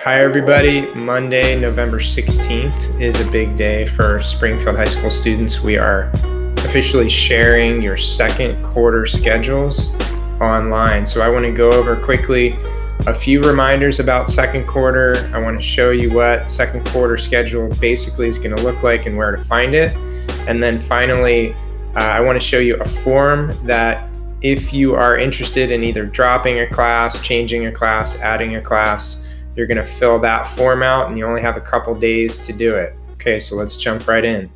Hi everybody, Monday, November 16th is a big day for Springfield High School students. We are officially sharing your second quarter schedules online. So I want to go over quickly a few reminders about second quarter. I want to show you what second quarter schedule basically is going to look like and where to find it. And then finally, I want to show you a form that if you are interested in either dropping a class, changing a class, adding a class, you're going to fill that form out and you only have a couple days to do it. Okay, so let's jump right in.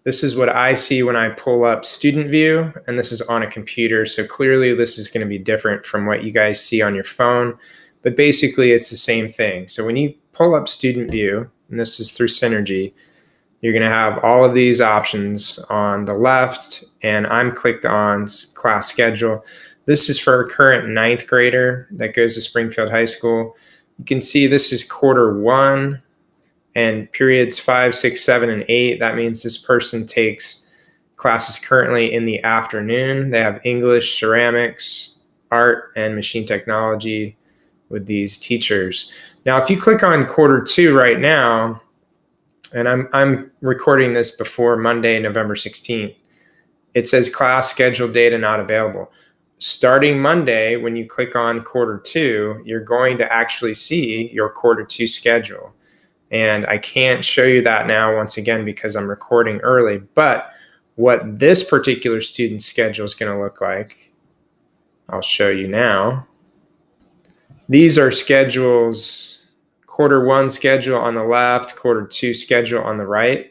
This is what I see when I pull up Student View, and this is on a computer. So clearly this is going to be different from what you guys see on your phone, but basically it's the same thing. So when you pull up Student View, and this is through Synergy, you're going to have all of these options on the left, and I'm clicked on class schedule. This is for a current 9th grader that goes to Springfield High School. You can see this is quarter 1 and periods 5, 6, 7, and 8. That means this person takes classes currently in the afternoon. They have English, ceramics, art, and machine technology with these teachers. Now, if you click on quarter 2 right now, and I'm recording this before Monday, November 16th, it says class schedule data not available. Starting Monday, when you click on quarter 2, you're going to actually see your quarter 2 schedule. And I can't show you that now, once again, because I'm recording early. But what this particular student's schedule is going to look like, I'll show you now. These are schedules, quarter 1 schedule on the left, quarter 2 schedule on the right.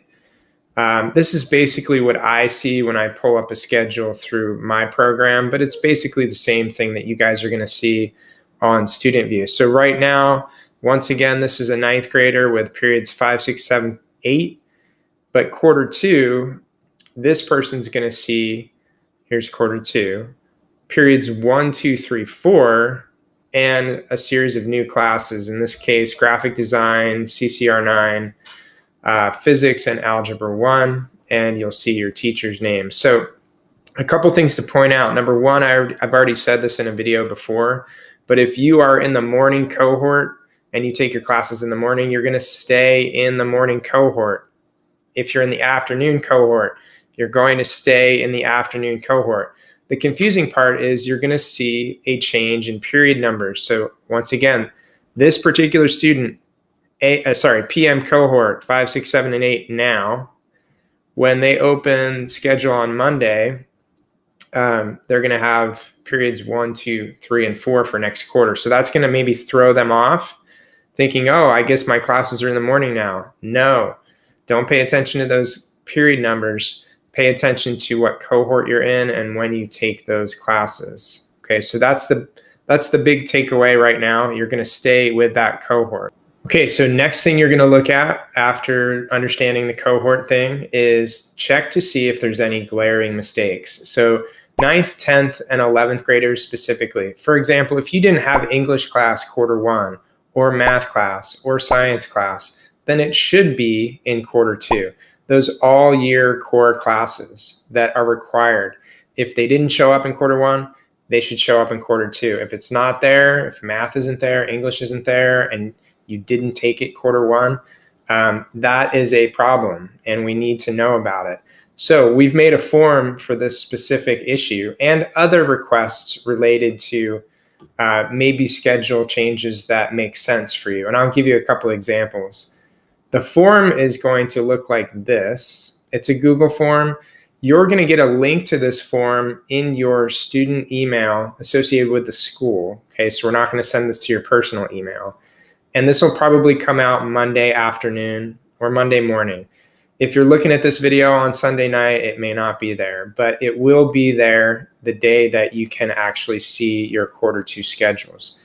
This is basically what I see when I pull up a schedule through my program, but it's basically the same thing that you guys are going to see on Student View. So right now, once again, this is a 9th grader with periods 5, 6, 7, 8, but quarter 2, this person's going to see, here's quarter 2, periods 1, 2, 3, 4, and a series of new classes, in this case, graphic design, CCR 9, physics, and algebra 1, and you'll see your teacher's name. So a couple things to point out. Number one, I've already said this in a video before, but if you are in the morning cohort and you take your classes in the morning, you're going to stay in the morning cohort. If you're in the afternoon cohort, you're going to stay in the afternoon cohort. The confusing part is you're going to see a change in period numbers. So once again, this particular student, PM cohort 5, 6, 7, and 8 now, when they open schedule on Monday, they're going to have periods 1, 2, 3, and 4 for next quarter. So that's going to maybe throw them off, thinking, oh, I guess my classes are in the morning now. No, don't pay attention to those period numbers. Pay attention to what cohort you're in and when you take those classes. Okay, so that's the big takeaway right now. You're going to stay with that cohort. Okay, so next thing you're going to look at after understanding the cohort thing is check to see if there's any glaring mistakes. So 9th, 10th, and 11th graders specifically. For example, if you didn't have English class quarter 1 or math class or science class, then it should be in quarter 2. Those all year core classes that are required. If they didn't show up in quarter 1, they should show up in quarter 2. If it's not there, if math isn't there, English isn't there, and you didn't take it quarter 1, that is a problem, and we need to know about it. So we've made a form for this specific issue and other requests related to maybe schedule changes that make sense for you. And I'll give you a couple examples. The form is going to look like this. It's a Google form. You're going to get a link to this form in your student email associated with the school. Okay, so we're not going to send this to your personal email. And this will probably come out Monday afternoon or Monday morning. If you're looking at this video on Sunday night, it may not be there, but it will be there the day that you can actually see your quarter 2 schedules.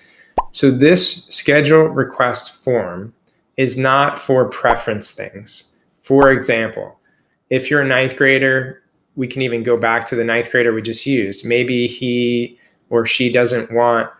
So this schedule request form is not for preference things. For example, if you're a 9th grader, we can even go back to the 9th grader we just used. Maybe he or she doesn't want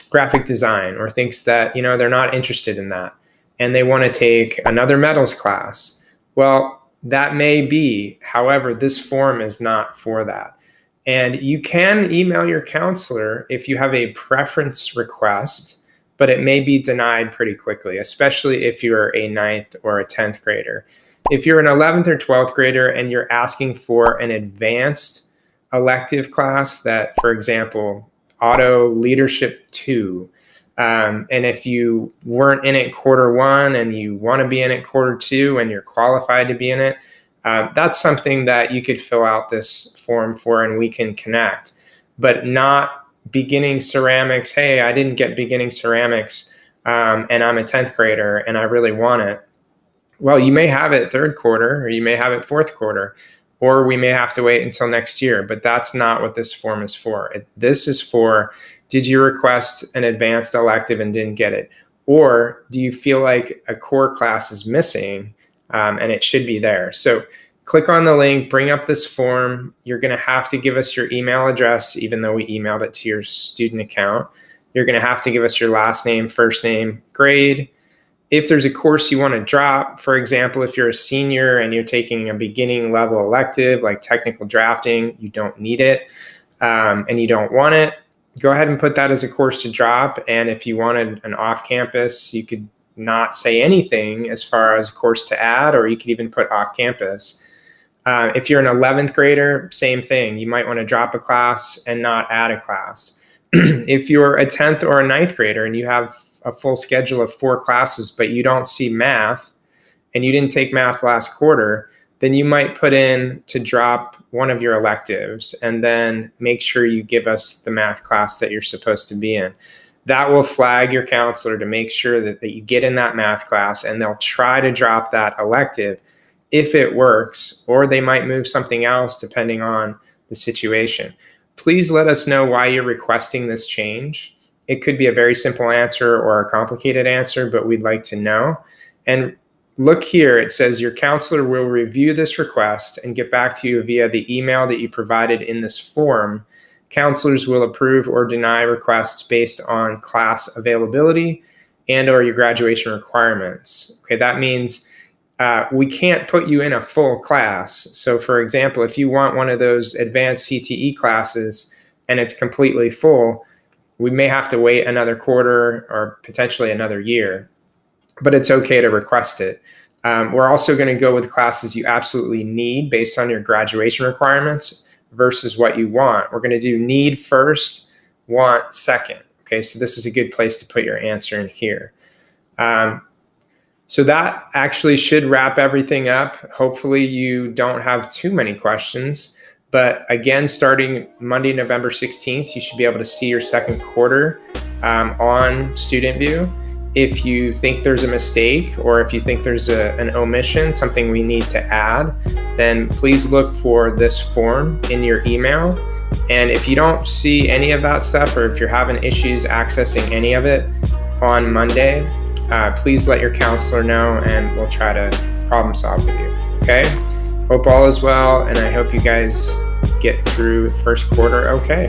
graphic design or thinks that, they're not interested in that and they want to take another metals class. Well, that may be. However, this form is not for that. And you can email your counselor if you have a preference request, but it may be denied pretty quickly, especially if you're a 9th or a 10th grader. If you're an 11th or 12th grader and you're asking for an advanced elective class that, for example, Auto Leadership 2, and if you weren't in it quarter 1 and you want to be in it quarter 2 and you're qualified to be in it, that's something that you could fill out this form for and we can connect. But not beginning ceramics. Hey, I didn't get beginning ceramics and I'm a 10th grader and I really want it. Well, you may have it 3rd quarter or you may have it 4th quarter, or we may have to wait until next year, but that's not what this form is for. This is for, did you request an advanced elective and didn't get it? Or do you feel like a core class is missing and it should be there? So click on the link, bring up this form. You're going to have to give us your email address, even though we emailed it to your student account. You're going to have to give us your last name, first name, grade. If there's a course you want to drop, for example, if you're a senior and you're taking a beginning level elective like technical drafting, you don't need it and you don't want it, go ahead and put that as a course to drop. And if you wanted an off-campus, you could not say anything as far as a course to add, or you could even put off-campus. If you're an 11th grader, same thing. You might want to drop a class and not add a class. If you're a 10th or a 9th grader and you have a full schedule of 4 classes, but you don't see math and you didn't take math last quarter, then you might put in to drop one of your electives and then make sure you give us the math class that you're supposed to be in. That will flag your counselor to make sure that you get in that math class, and they'll try to drop that elective if it works, or they might move something else depending on the situation. Please let us know why you're requesting this change. It could be a very simple answer or a complicated answer, but we'd like to know. And look here, it says your counselor will review this request and get back to you via the email that you provided in this form. Counselors will approve or deny requests based on class availability and or your graduation requirements. Okay, that means we can't put you in a full class. So for example, if you want one of those advanced CTE classes and it's completely full, we may have to wait another quarter or potentially another year, but it's okay to request it. We're also going to go with classes you absolutely need based on your graduation requirements versus what you want. We're going to do need first, want second. Okay, so this is a good place to put your answer in here. So that actually should wrap everything up. Hopefully you don't have too many questions. But again, starting Monday, November 16th, you should be able to see your second quarter on Student View. If you think there's a mistake or if you think there's an omission, something we need to add, then please look for this form in your email. And if you don't see any of that stuff, or if you're having issues accessing any of it on Monday, please let your counselor know and we'll try to problem solve with you. Okay? Hope all is well, and I hope you guys get through the first quarter okay.